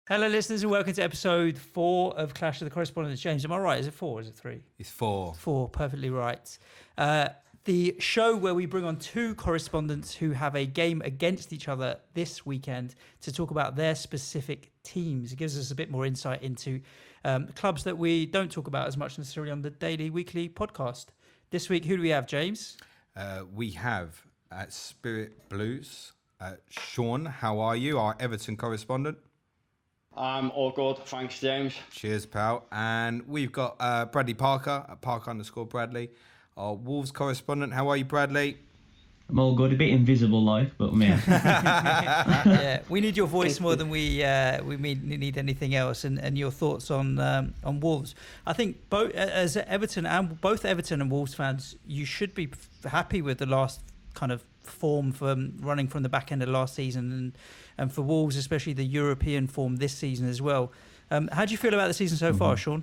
Hello, listeners, and welcome to episode 4 of Clash of the Correspondents. James, am I right? Is it 4 or is it 3? It's 4. 4, perfectly right. The show where we bring on two correspondents who have a game against each other this weekend to talk about their specific teams. It gives us a bit more insight into clubs that we don't talk about as much necessarily on the daily, weekly podcast. This week, who do we have, James? We have at Spirit Blues, Sean, how are you? Our Everton correspondent. I'm all good, thanks, James. Cheers, pal. And we've got Bradley Parker at Parker_Bradley, our Wolves correspondent. How are you, Bradley? I'm all good. A bit invisible life, but I'm here. Yeah, we need your voice more than we need anything else, and your thoughts on Wolves. I think both as Everton and both Everton and Wolves fans, you should be happy with the last kind of form from running from the back end of last season, and for Wolves, especially the European form this season as well. How do you feel about the season so far, Sean?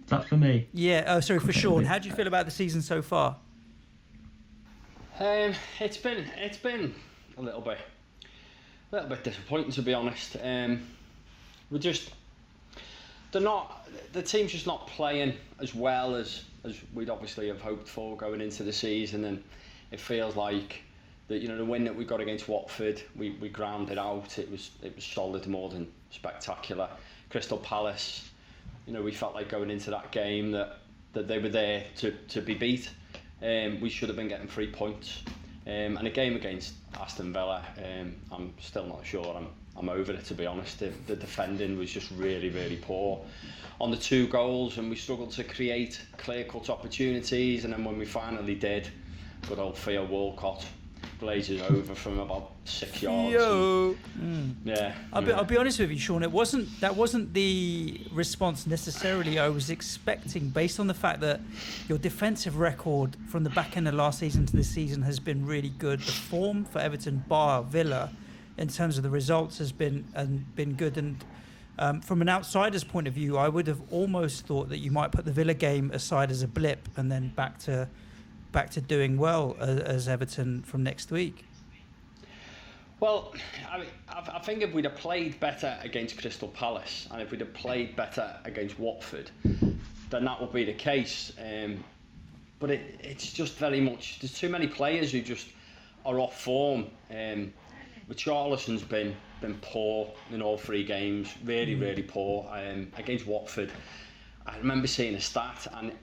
Is that for me? Yeah. Oh, sorry, for Sean. How do you feel about the season so far? It's been a little bit disappointing, to be honest. The team's just not playing as well as we'd obviously have hoped for going into the season, and it feels like that, the win that we got against Watford, we ground it out. It was solid, more than spectacular. Crystal Palace, we felt like going into that game that they were there to be beat. We should have been getting 3 points. And a game against Aston Villa, I'm still not sure I'm over it, to be honest. The defending was just really, really poor on the 2 goals, and we struggled to create clear-cut opportunities. And then when we finally did, good old Theo Walcott blazes over from about 6 yards. Yeah. I'll be honest with you, Sean. That wasn't the response necessarily I was expecting, based on the fact that your defensive record from the back end of last season to this season has been really good. The form for Everton, bar Villa, in terms of the results, has been good. And from an outsider's point of view, I would have almost thought that you might put the Villa game aside as a blip and then back to doing well as Everton from next week. Well, I think if we'd have played better against Crystal Palace and if we'd have played better against Watford, then that would be the case. But it's just very much, there's too many players who just are off form. Richarlison's been poor in all 3 games, really poor. Against Watford, I remember seeing a stat, and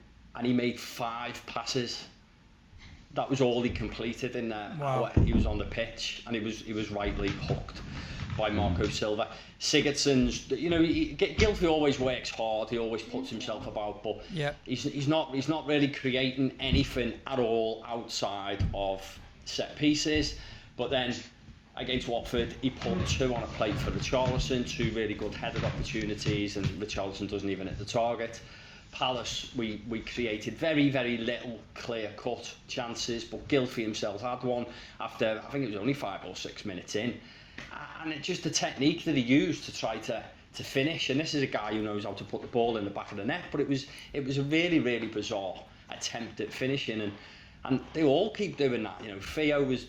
he made 5 passes. That was all he completed in there. Wow. He was on the pitch, and he was rightly hooked by Marco Silva. Sigurdsson's, Gylfi always works hard. He always puts himself about, but he's not really creating anything at all outside of set pieces. But then against Watford, he put 2 on a plate for Richarlison, 2 really good headed opportunities, and Richarlison doesn't even hit the target. Palace, we created very, very little clear-cut chances, but Gylfi himself had one after, I think it was only 5 or 6 minutes in. And it's just the technique that he used to try to finish. And this is a guy who knows how to put the ball in the back of the net, but it was a really, really bizarre attempt at finishing. And they all keep doing that. Theo was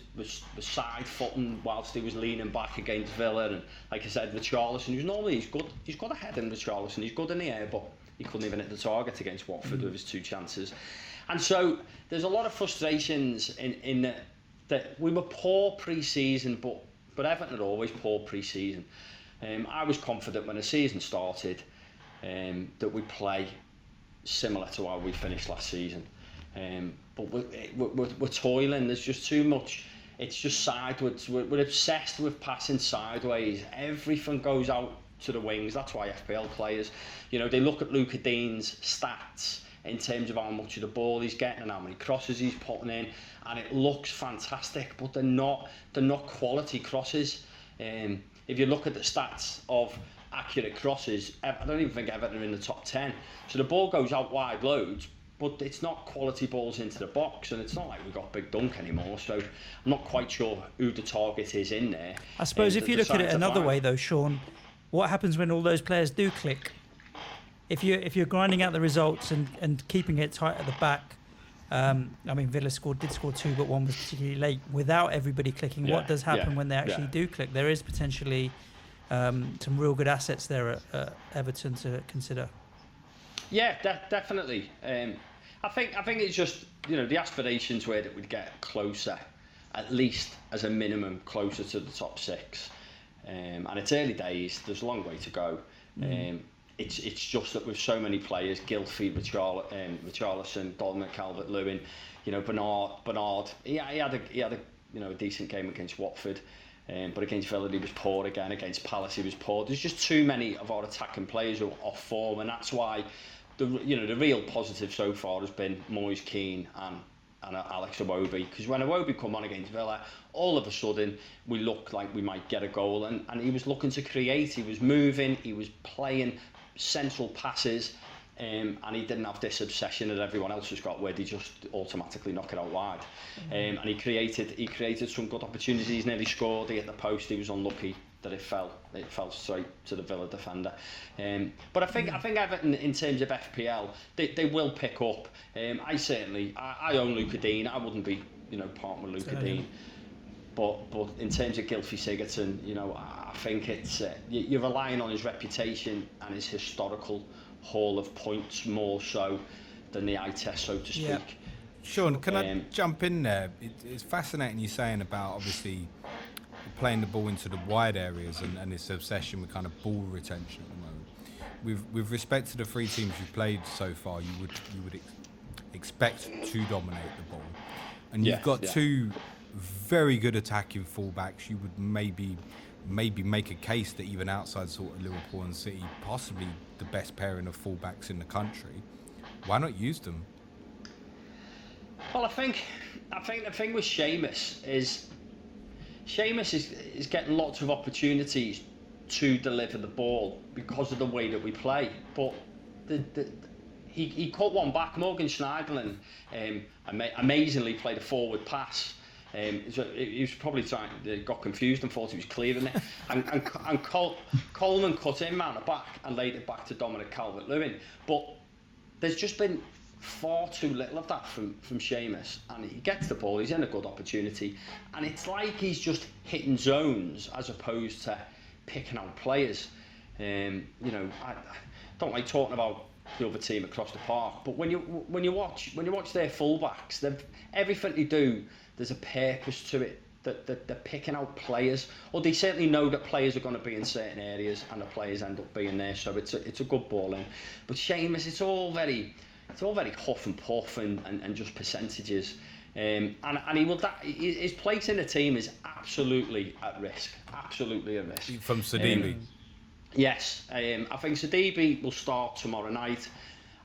side-footing whilst he was leaning back against Villa. And like I said, Richarlison, who's normally he's got a head in Richarlison. He's good in the air, but he couldn't even hit the target against Watford with his 2 chances. And so there's a lot of frustrations in that we were poor pre-season, but Everton are always poor pre-season. I was confident when the season started that we'd play similar to how we finished last season. But we're toiling. There's just too much. It's just sideways. We're obsessed with passing sideways. Everything goes out to the wings. That's why FPL players, they look at Luca Dean's stats in terms of how much of the ball he's getting and how many crosses he's putting in, and it looks fantastic, but they're not quality crosses. If you look at the stats of accurate crosses, I don't even think Everton are in the top 10. So the ball goes out wide loads, but it's not quality balls into the box, and it's not like we've got Big Dunk anymore, so I'm not quite sure who the target is in there. I suppose if you look at it another way though, Sean, what happens when all those players do click? If you're grinding out the results and keeping it tight at the back, I mean, Villa did score 2, but one was particularly late. Without everybody clicking, what does happen when they actually do click? There is potentially some real good assets there at Everton to consider. Yeah, definitely. I think it's just, the aspirations were that we'd get closer, at least as a minimum, closer to the top 6. And it's early days. There's a long way to go. It's just that with so many players, Gylfi, Richarlison, Dolman, Calvert-Lewin, Bernard. He had a decent game against Watford. But against Villa he was poor again. Against Palace he was poor. There's just too many of our attacking players who are off form, and that's why the real positive so far has been Moise Kean and Alex Iwobi. Because when Iwobi come on against Villa, all of a sudden we looked like we might get a goal, and he was looking to create. He was moving. He was playing central passes. And he didn't have this obsession that everyone else has got, where they just automatically knock it out wide. And he created some good opportunities. He's nearly scored. He hit the post. He was unlucky that it fell straight to the Villa defender. But I think Everton, in terms of FPL, they will pick up. I own Luca Dean. I wouldn't be parting with Luca Dean. But in terms of Gylfi Sigurdsson, I think it's you're relying on his reputation and his historical haul of points more so than the eye test, so to speak. Yeah. Sean, can I jump in there? It's fascinating you saying about obviously playing the ball into the wide areas and this obsession with kind of ball retention at the moment. With respect to the 3 teams you've played so far, you would expect to dominate the ball, and you've got 2 very good attacking fullbacks. You would maybe make a case that even outside sort of Liverpool and City, possibly the best pairing of fullbacks in the country. Why not use them? Well, I think the thing with Seamus is getting lots of opportunities to deliver the ball because of the way that we play. But he cut one back. Morgan Schneiderlin amazingly played a forward pass. He was probably got confused and thought he was clearing it. And Coleman cut in round the back and laid it back to Dominic Calvert-Lewin. But there's just been far too little of that from Seamus. And he gets the ball, he's in a good opportunity. And it's like he's just hitting zones as opposed to picking out players. I don't like talking about the other team across the park, but when you watch their fullbacks, everything they do, there's a purpose to it, that they're picking out players, or they certainly know that players are going to be in certain areas and the players end up being there, so it's a good ball in. But Seamus, it's all very huff and puff and just percentages, and his place in the team is absolutely at risk. From Sidibe. Yes, I think Sidibe will start tomorrow night,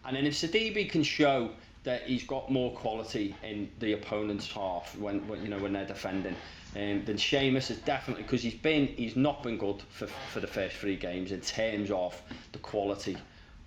and then if Sidibe can show that he's got more quality in the opponent's half when they're defending, then Seamus is definitely, because he's not been good for the first 3 games in terms of the quality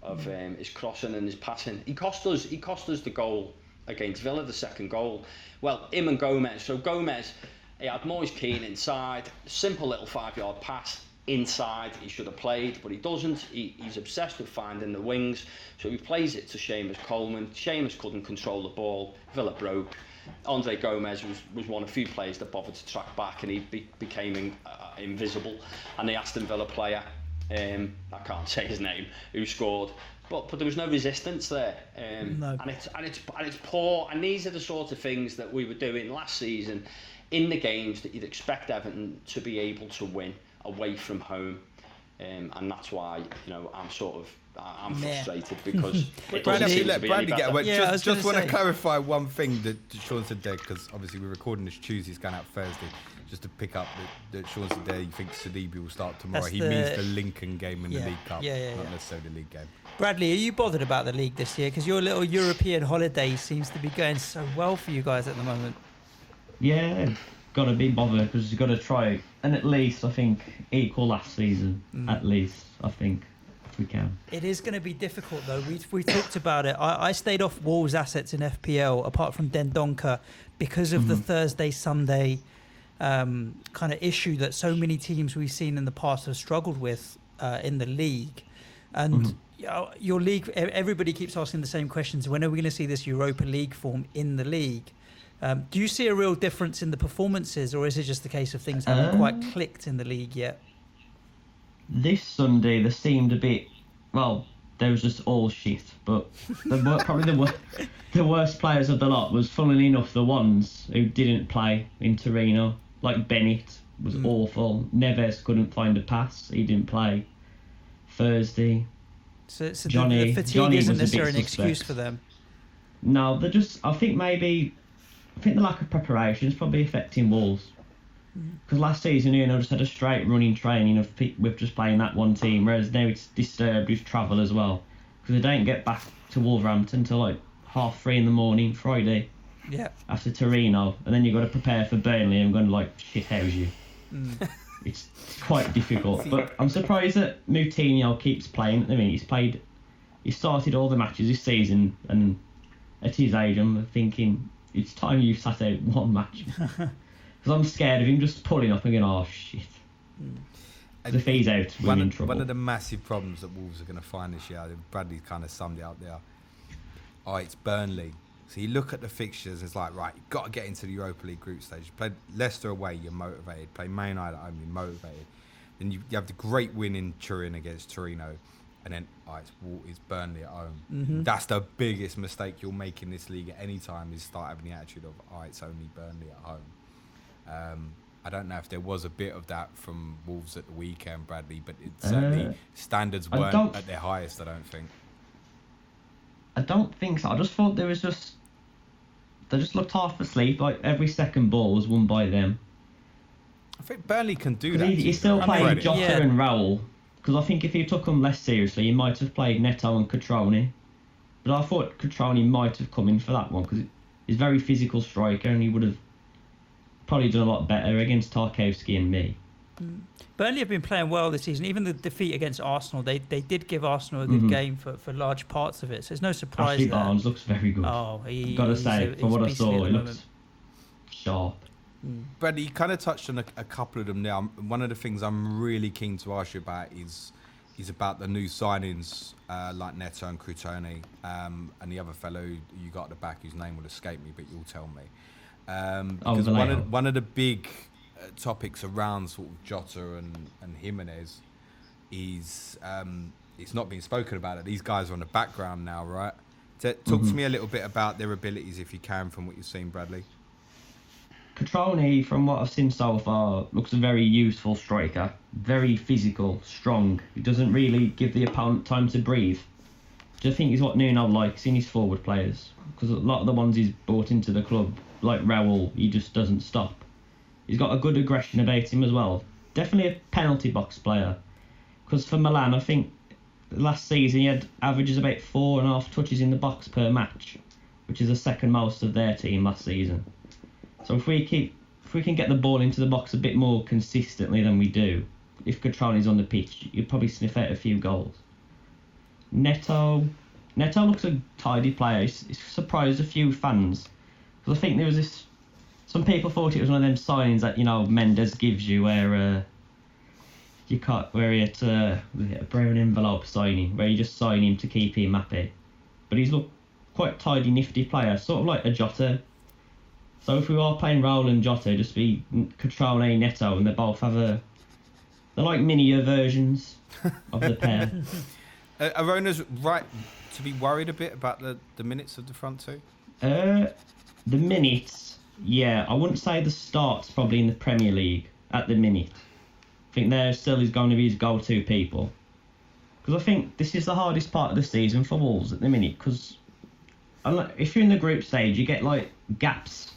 of his crossing and his passing. He cost us the goal against Villa, the second goal. Well, him and Gomez. So Gomez, he had Moise Kean inside, simple little 5-yard pass inside. He should have played, but he doesn't. He's obsessed with finding the wings, so he plays it to Seamus Coleman. Seamus couldn't control the ball. Villa broke. Andre Gomez was one of few players that bothered to track back, and he became invisible. And the Aston Villa player, I can't say his name, who scored, but there was no resistance there. No. And it's poor. And these are the sort of things that we were doing last season in the games that you'd expect Everton to be able to win away from home, and that's why I'm frustrated, because it doesn't seem to be any better. Get away. Just want to clarify one thing that Sean said there, because obviously we're recording this Tuesday, it's going out Thursday. Just to pick up that Sean said there, you think Sidibe will start tomorrow. He means the Lincoln game in the League Cup, not necessarily the league game. Bradley, are you bothered about the league this year? Because your little European holiday seems to be going so well for you guys at the moment. Yeah, got to be bothered, because you've got to try and at least, I think, equal last season. At least, I think, if we can. It is going to be difficult, though. We talked about it. I stayed off Wolves' assets in FPL, apart from Dendoncker, because of the Thursday-Sunday kind of issue that so many teams we've seen in the past have struggled with in the league. And your league, everybody keeps asking the same questions. When are we going to see this Europa League form in the league? Do you see a real difference in the performances, or is it just the case of things haven't quite clicked in the league yet? This Sunday, there seemed a bit... Well, they was just all shit, but probably the worst players of the lot was, funnily enough, the ones who didn't play in Torino. Like Bennett was awful. Neves couldn't find a pass. He didn't play Thursday. So Johnny, the fatigue Johnny isn't was a bit necessarily an suspect. excuse for them. No, they're just... I think the lack of preparation is probably affecting Wolves. Because last season, just had a straight running training with just playing that one team, whereas now it's disturbed with travel as well. Because they don't get back to Wolverhampton until like 3:30 in the morning, Friday, after Torino, and then you've got to prepare for Burnley and going to like shithouse you. It's quite difficult. But I'm surprised that Moutinho keeps playing at the minute. He started all the matches this season, and at his age, I'm thinking it's time you sat out one match. Because I'm scared of him just pulling up and going, oh shit. If he's out, we're in trouble. One of the massive problems that Wolves are going to find this year, Bradley kind of summed it up there. It's Burnley. So you look at the fixtures, it's like, right, you've got to get into the Europa League group stage. You play Leicester away, you're motivated. Play Man United at home, you're motivated. Then you have the great win in Turin against Torino. And then, it's Burnley at home. That's the biggest mistake you'll make in this league at any time, is start having the attitude of, it's only Burnley at home. I don't know if there was a bit of that from Wolves at the weekend, Bradley, but certainly standards weren't at their highest, I don't think. I don't think so. I just thought they just looked half asleep. Like every second ball was won by them. I think Burnley can do that. He's still playing Jota and Raul. Because I think if he took them less seriously, he might have played Neto and Cutrone. But I thought Cutrone might have come in for that one because he's a very physical striker and he would have probably done a lot better against C.O.T.C and me. Burnley have been playing well this season. Even the defeat against Arsenal, they did give Arsenal a good game for large parts of it. So it's no surprise. Ashley Barnes looks very good. Oh, I've got to say, for what I saw, he looks sharp. Bradley, you kind of touched on a couple of them now. One of the things I'm really keen to ask you about is about the new signings like Neto and Crotone, and the other fellow you got at the back whose name will escape me, but you'll tell me. Because one of the big topics around sort of Jota and Jimenez is it's not being spoken about it. These guys are on the background now, right? Talk to me a little bit about their abilities, if you can, from what you've seen, Bradley. Cutrone, from what I've seen so far, looks a very useful striker. Very physical, strong. He doesn't really give the opponent time to breathe, which I think is what Nuno likes in his forward players. Because a lot of the ones he's brought into the club, like Raul, he just doesn't stop. He's got a good aggression about him as well. Definitely a penalty box player. Because for Milan, I think last season he had averages about 4.5 touches in the box per match, which is the second most of their team last season. So if we can get the ball into the box a bit more consistently than we do, if Cutrone's on the pitch, you'd probably sniff out a few goals. Neto looks a tidy player. He's surprised a few fans. Because I think there was some people thought it was one of them signings that, Mendes gives you where he had a brown envelope signing, where you just sign him to keep him happy. But he's looked quite tidy, nifty player, sort of like a Jota. So if we are playing Raul and Jota, just be Cutrone, Neto, and they both have they're like mini versions of the pair. Are owners right to be worried a bit about the minutes of the front two? The minutes, yeah. I wouldn't say the start's probably in the Premier League at the minute. I think there still is going to be his go-to people. Because I think this is the hardest part of the season for Wolves at the minute. Because if you're in the group stage, you get like gaps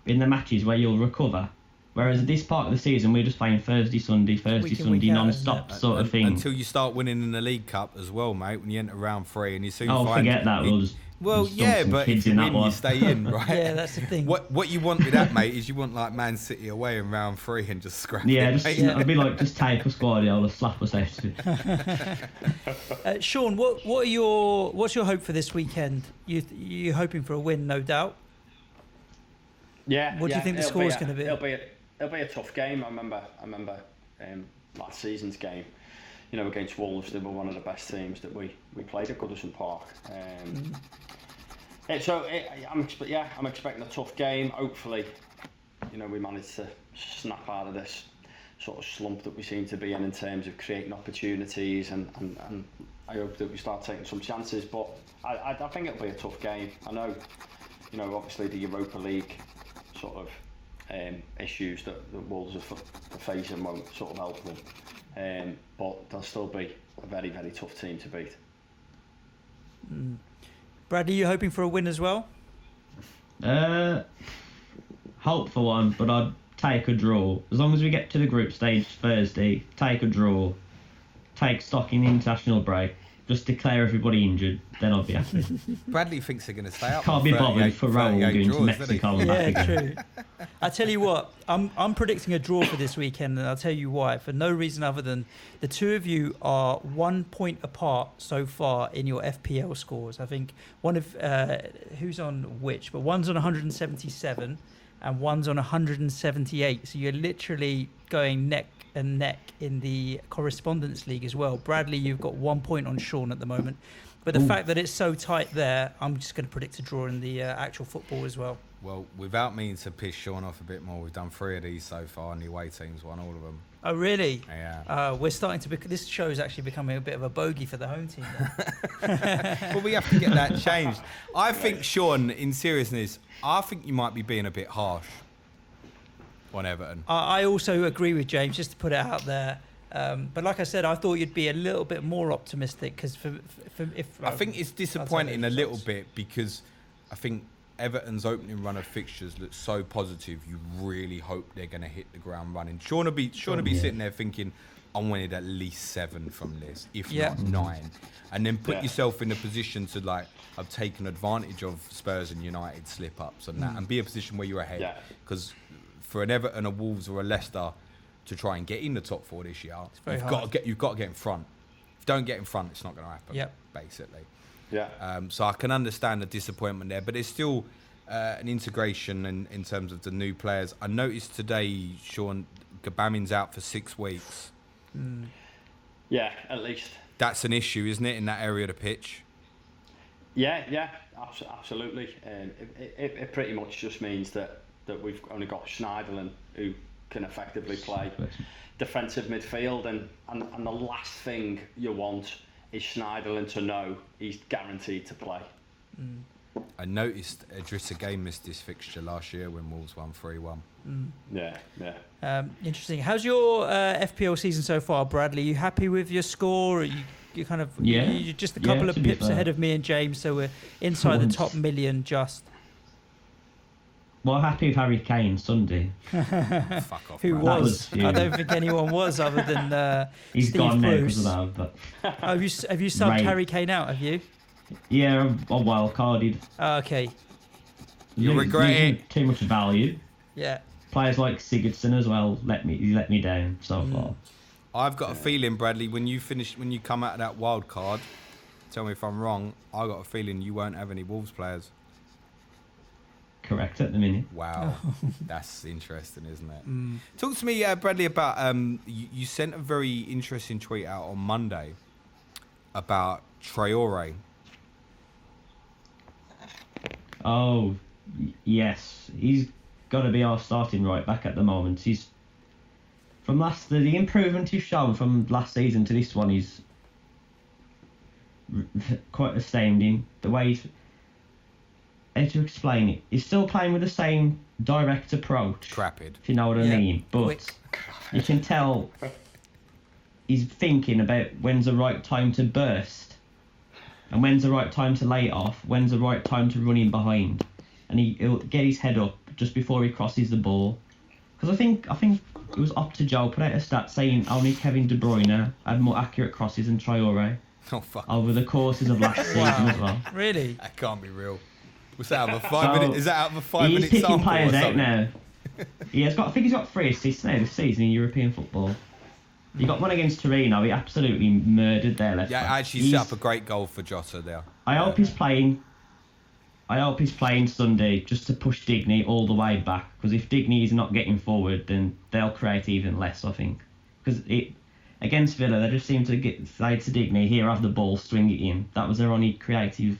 in the matches where you'll recover. Whereas at this part of the season, we're just playing Thursday, Sunday, non-stop sort of thing. Until you start winning in the League Cup as well, mate, when you enter round 3 and you soon find... forget that. But if you win, you stay in, right? Yeah, that's the thing. What you want with that, mate, is you want like Man City away in round 3 and just scrap it. I'd be like, just take us Guardiola, slap us out of it. Sean, what's your hope for this weekend? You're hoping for a win, no doubt. Yeah. What do you think the score is going to be? It'll be a tough game. I remember last season's game. against Wolves, they were one of the best teams that we played at Goodison Park. I'm expecting a tough game. Hopefully, we manage to snap out of this sort of slump that we seem to be in terms of creating opportunities, and I hope that we start taking some chances. But I think it'll be a tough game. I know, obviously the Europa League sort of issues that the Wolves are facing won't sort of help them. But they'll still be a very, very tough team to beat. Brad, are you hoping for a win as well? Hope for one, but I'd take a draw. As long as we get to the group stage Thursday, take a draw, take stock in the international break, just declare everybody injured, then I'll be happy. Bradley thinks they're going to stay up. Can't be bothered for Raul going to Mexico and back again. True. I tell you what, I'm predicting a draw for this weekend, and I'll tell you why. For no reason other than the two of you are 1 point apart so far in your FPL scores. I think one of who's on which, but one's on 177 and one's on 178. So you're literally going neck and neck in the Correspondents League as well. Bradley, you've got 1 point on Sean at the moment. But the fact that it's so tight there, I'm just going to predict a draw in the actual football as well. Well, without meaning to piss Sean off a bit more, we've done 3 of these so far, and the away team's won all of them. Oh, really? Yeah. We're starting to... This show is actually becoming a bit of a bogey for the home team. Well, we have to get that changed. I think, Sean, in seriousness, I think you might be being a bit harsh on Everton. I also agree with James, just to put it out there. But like I said, I thought you'd be a little bit more optimistic, because I think it's disappointing a little bit, because I think Everton's opening run of fixtures looks so positive. You really hope they're going to hit the ground running. Sean will be sitting there thinking, I wanted at least 7 from this, if not 9, and then put yourself in a position to have taken advantage of Spurs and United slip ups and that, and be a position where you're ahead. Because for an Everton, a Wolves, or a Leicester to try and get in the top 4 this year, you've got to get in front. If you don't get in front, it's not going to happen. Basically. Yeah. So I can understand the disappointment there, but it's still an integration in terms of the new players. I noticed today, Sean, Gabamin's out for 6 weeks. Yeah, at least. That's an issue, isn't it, in that area of the pitch? Yeah, absolutely. It pretty much just means that we've only got Schneiderlin, who can effectively play defensive midfield, and the last thing you want is Schneiderlin to know he's guaranteed to play. I noticed Idrissa Gueye missed this fixture last year when Wolves won 3-1. Yeah. Interesting. How's your FPL season so far, Bradley? Are you happy with your score? Are you kind of you're just a couple of pips ahead of me and James, so we're inside the top million just. Well, happy with Harry Kane Sunday. Fuck off. Who was? I don't think anyone was, other than he's Steve gone Bruce. now because of that. Have you subbed Harry Kane out? Have you? Yeah, I wild carded. Okay. You regret it. Too much value. Yeah. Players like Sigurdsson as well let me down so far. I've got a feeling, Bradley, when you come out of that wild card, tell me if I'm wrong, I got a feeling you won't have any Wolves players. Correct at the minute. Wow, that's interesting, isn't it? Talk to me, Bradley, about you sent a very interesting tweet out on Monday about Traore. Oh, yes, he's got to be our starting right back at the moment. He's from the improvement he's shown from last season to this one is quite astounding. The way he's, how to explain it, he's still playing with the same direct approach. Crapid. If you know what I mean. But you can tell he's thinking about when's the right time to burst and when's the right time to lay it off, when's the right time to run in behind. And he'll get his head up just before he crosses the ball. Because I think it was up to Joe put out a stat saying only Kevin De Bruyne had more accurate crosses than Traore over the courses of last season as well. Really? That can't be real. Was that out of a 5 minute? Is that out of a 5 minute sample? He's picking players out now. I think he's got 3 assists now this season in European football. He got one against Torino. He absolutely murdered their left back. Actually set up a great goal for Jota there. I hope he's playing Sunday just to push Digny all the way back. Because if Digny is not getting forward, then they'll create even less, I think. Because against Villa, they just seemed to say to Digne, here, have the ball, swing it in. That was their only creative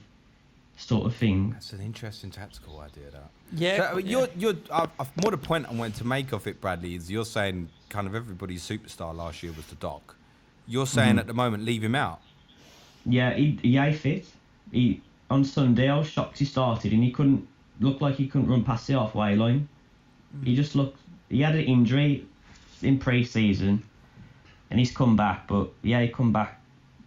sort of thing. That's an interesting tactical idea, that. Yeah. So, more the point I wanted to make of it, Bradley, is you're saying kind of everybody's superstar last year was the Doc. You're saying at the moment, leave him out. Yeah, he fit. On Sunday, I was shocked he started, and he couldn't run past the halfway line. He had an injury in pre-season, and he's come back. But yeah, he come back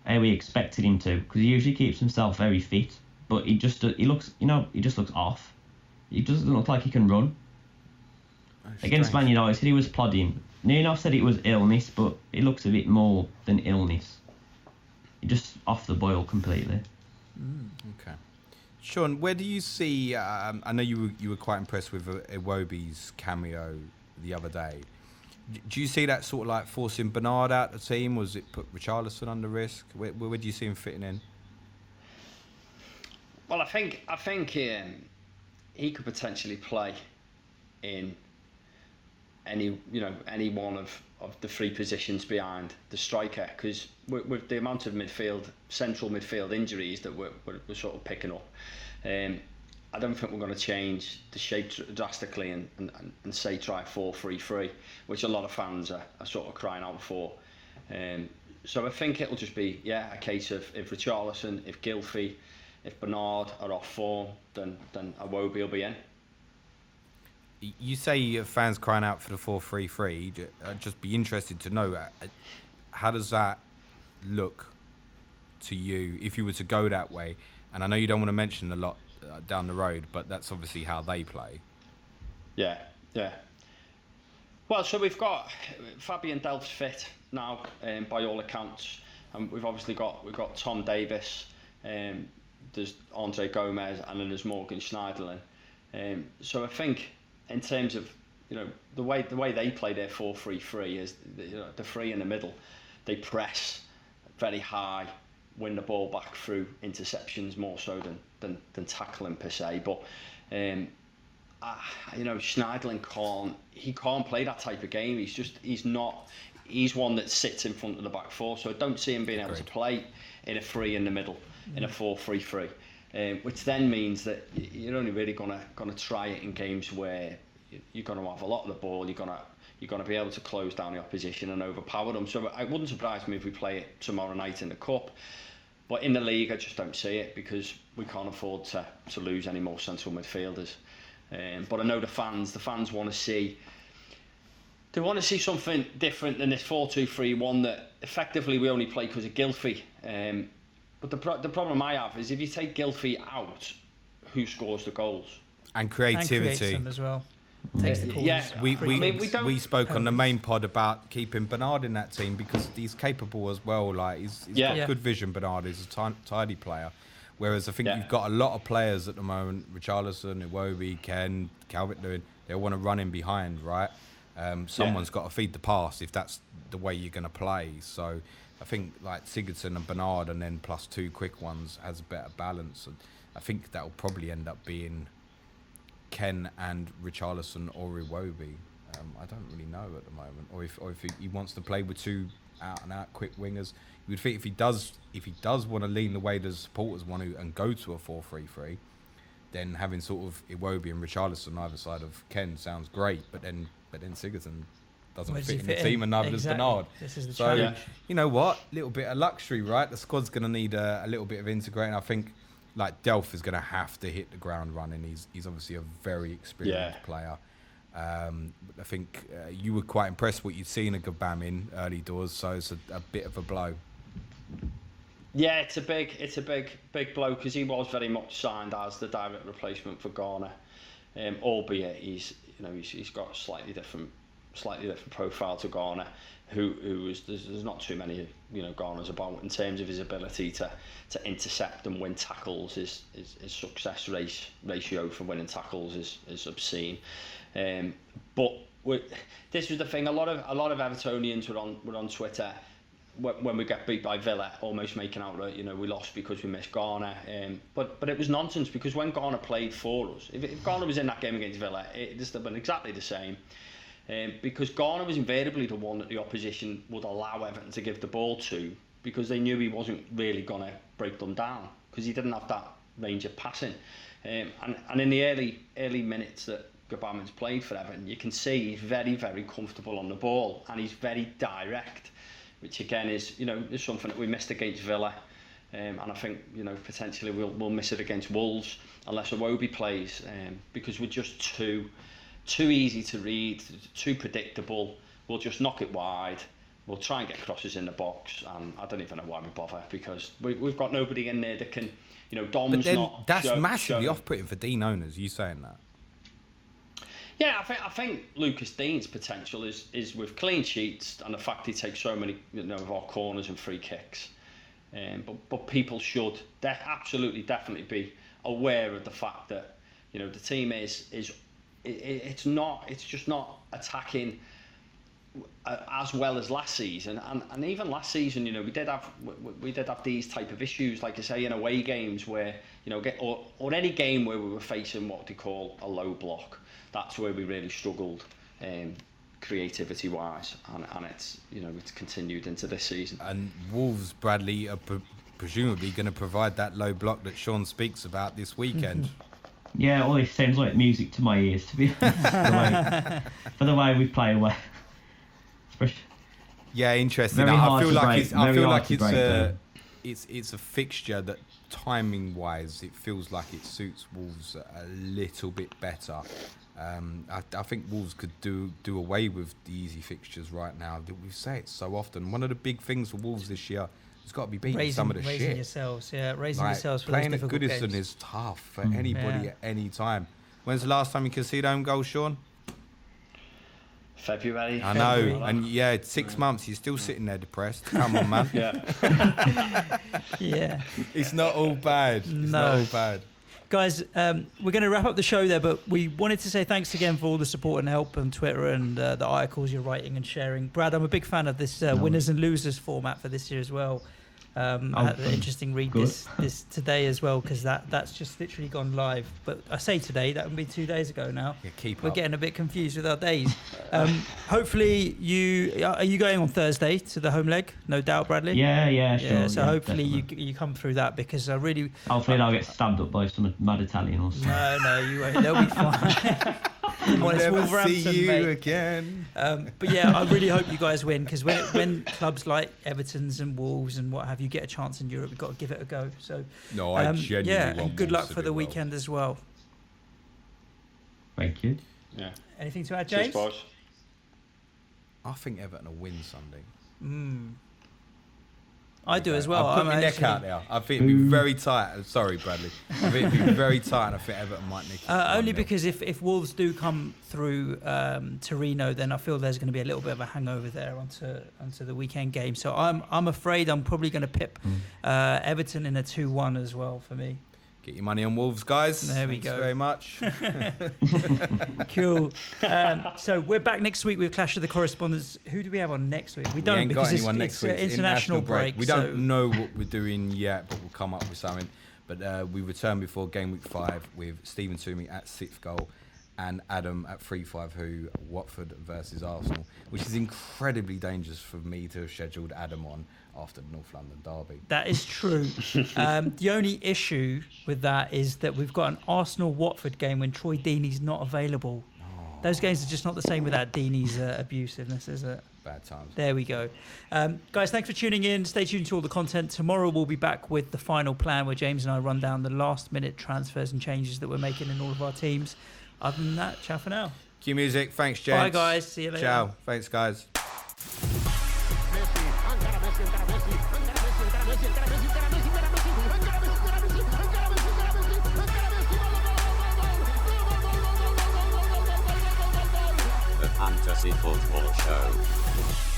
how we expected him to, because he usually keeps himself very fit. But he just looks off. He doesn't look like he can run. Against Man United, he was plodding. Nuno said it was illness, but it looks a bit more than illness. He just off the boil completely. Okay. Sean, where do you see... I know you were quite impressed with Iwobi's cameo the other day. Do you see that sort of like forcing Bernard out of the team? Was it put Richarlison under risk? Where do you see him fitting in? Well, I think he could potentially play in any one of the three positions behind the striker, because with the amount of central midfield injuries that we're sort of picking up, I don't think we're going to change the shape drastically and say try 4-3-3, which a lot of fans are sort of crying out for. So I think it'll just be a case of if Richarlison, if Gylfi, if Bernard are off form, then Iwobi will be in. You say fans crying out for the 4-3-3. I'd just be interested to know, how does that look to you if you were to go that way? And I know you don't want to mention a lot down the road, but that's obviously how they play. Yeah. Well, so we've got Fabian Delph's fit now, by all accounts, and we've got Tom Davis, there's Andre Gomez, and then there's Morgan Schneiderlin. So I think in terms of the way they play their 4-3-3 is the three in the middle, they press very high, win the ball back through interceptions more so than tackling per se. But Schneiderlin can't play that type of game. He's one that sits in front of the back four, so I don't see him being able to play in a three in the middle, in a 4-3-3. Which then means that you're only really gonna try it in games where you're gonna have a lot of the ball. You're gonna be able to close down the opposition and overpower them. So it wouldn't surprise me if we play it tomorrow night in the cup. But in the league, I just don't see it, because we can't afford to lose any more central midfielders. But I know the fans want to see. They want to see something different than this 4-2-3-1 that effectively we only play because of Gylfi. But the problem I have is if you take Gylfi out, who scores the goals? And creativity. And creates them as well. Takes the calls. We spoke on the main pod about keeping Bernard in that team because he's capable as well. Like he's got good vision. Bernard is a tidy player. Whereas I think you've got a lot of players at the moment, Richarlison, Iwobi, Ken, Calvert-Lewin, they want to run in behind, right? Someone's got to feed the pass if that's the way you're going to play. So I think like Sigurdsson and Bernard and then plus two quick ones has a better balance. And I think that will probably end up being Ken and Richarlison or Iwobi. I don't really know at the moment. Or if he wants to play with two out and out quick wingers. You would think if he does want to lean the way the supporters want to and go to a 4-3-3, then having sort of Iwobi and Richarlison either side of Ken sounds great. But then Sigurdsson doesn't fit in the team, and neither does Bernard. This is the so challenge. You know what? A little bit of luxury, right? The squad's going to need a little bit of integrating. I think like Delph is going to have to hit the ground running. He's obviously a very experienced player. I think you were quite impressed what you'd seen of Gabam in early doors, so it's a bit of a blow. Yeah, it's a big blow because he was very much signed as the direct replacement for Garner, albeit he's got a slightly different profile to Garner, there's not too many Garners about in terms of his ability to intercept and win tackles. His success ratio for winning tackles is obscene. But this was the thing. A lot of Evertonians were on Twitter when we get beat by Villa, almost making out that we lost because we missed Garner. But it was nonsense, because when Garner played for us, if Garner was in that game against Villa, it would have been exactly the same. because Garner was invariably the one that the opposition would allow Everton to give the ball to, because they knew he wasn't really going to break them down, because he didn't have that range of passing. And in the early minutes that Gbamin's played for Everton, you can see he's very, very comfortable on the ball, and he's very direct, which again is something that we missed against Villa, and I think potentially we'll miss it against Wolves unless Iwobi plays, because we're just too easy to read, too predictable. We'll just knock it wide. We'll try and get crosses in the box, and I don't even know why we bother, because we've got nobody in there that can, Dom's but then not. That's massively off-putting for Dean owners. You saying that? Yeah, I think Lucas Dean's potential is with clean sheets and the fact he takes so many of our corners and free kicks. But people should absolutely definitely be aware of the fact that the team is it's just not attacking as well as last season, and even last season we did have these type of issues, like I say, in away games where or any game where we were facing what they call a low block. That's where we really struggled creativity wise, and it's it's continued into this season. And Wolves, Bradley, are presumably going to provide that low block that Sean speaks about this weekend. Yeah, all this sounds like music to my ears, to be honest, for the way we play away. Yeah, interesting. I feel like it's a fixture that timing wise it feels like it suits Wolves a little bit better. I think Wolves could do away with the easy fixtures right now. We say it so often. One of the big things for Wolves this year has got to be beating some of the raising shit. Yourselves for playing those at difficult Goodison games. is tough for anybody at any time. When's the last time you conceded home goal, Sean? February. I know, and 6 months. You're still sitting there depressed. Come on, man. Yeah. It's not all bad. Not all bad. Guys, we're going to wrap up the show there, but we wanted to say thanks again for all the support and help on Twitter and the articles you're writing and sharing. Brad, I'm a big fan of this winners and losers format for this year as well. I had an interesting read this today as well, because that's just literally gone live. But I say today, that would be 2 days ago now. Yeah, We're getting a bit confused with our days. Hopefully, are you going on Thursday to the home leg? No doubt, Bradley. Yeah, sure. Yeah, so hopefully definitely. you come through that, because I really. Hopefully, I'll get stabbed up by some mad Italian or something. No, you won't. They'll be fine. We'll never see you mate. again. But yeah, I really hope you guys win, because when clubs like Everton's and Wolves and what have you get a chance in Europe, we've got to give it a go. So no, I genuinely want and good Wolves luck to for do the well. weekend as well. Thank you. Yeah. Anything to add, James? Cheers, boys. I think Everton will win Sunday. I do as well. I'll put my neck out there. I think it'd be very tight. Sorry, Bradley. I think it'd be very tight, and I think Everton might nick it. Only because if Wolves do come through Torino, then I feel there's going to be a little bit of a hangover there onto the weekend game. So I'm afraid I'm probably going to pip Everton in a 2-1 as well for me. Get your money on Wolves, guys. There we go. Very much. Cool. So we're back next week with Clash of the Correspondents. Who do we have on next week? We ain't got anyone next week. It's international break. We don't know what we're doing yet, but we'll come up with something. But we return before game week 5 with Stephen Toomey at 6th goal and Adam at 3-5 who Watford versus Arsenal, which is incredibly dangerous for me to have scheduled Adam on after the North London derby. That is true. The only issue with that is that we've got an Arsenal-Watford game when Troy Deeney's not available. Those games are just not the same without Deeney's abusiveness, is it? Bad times. There we go. Guys, thanks for tuning in. Stay tuned to all the content. Tomorrow we'll be back with the final plan where James and I run down the last-minute transfers and changes that we're making in all of our teams. Other than that, ciao for now. Cue music. Thanks, James. Bye, guys. See you later. Ciao. Thanks, guys. The Fantasy Football Show.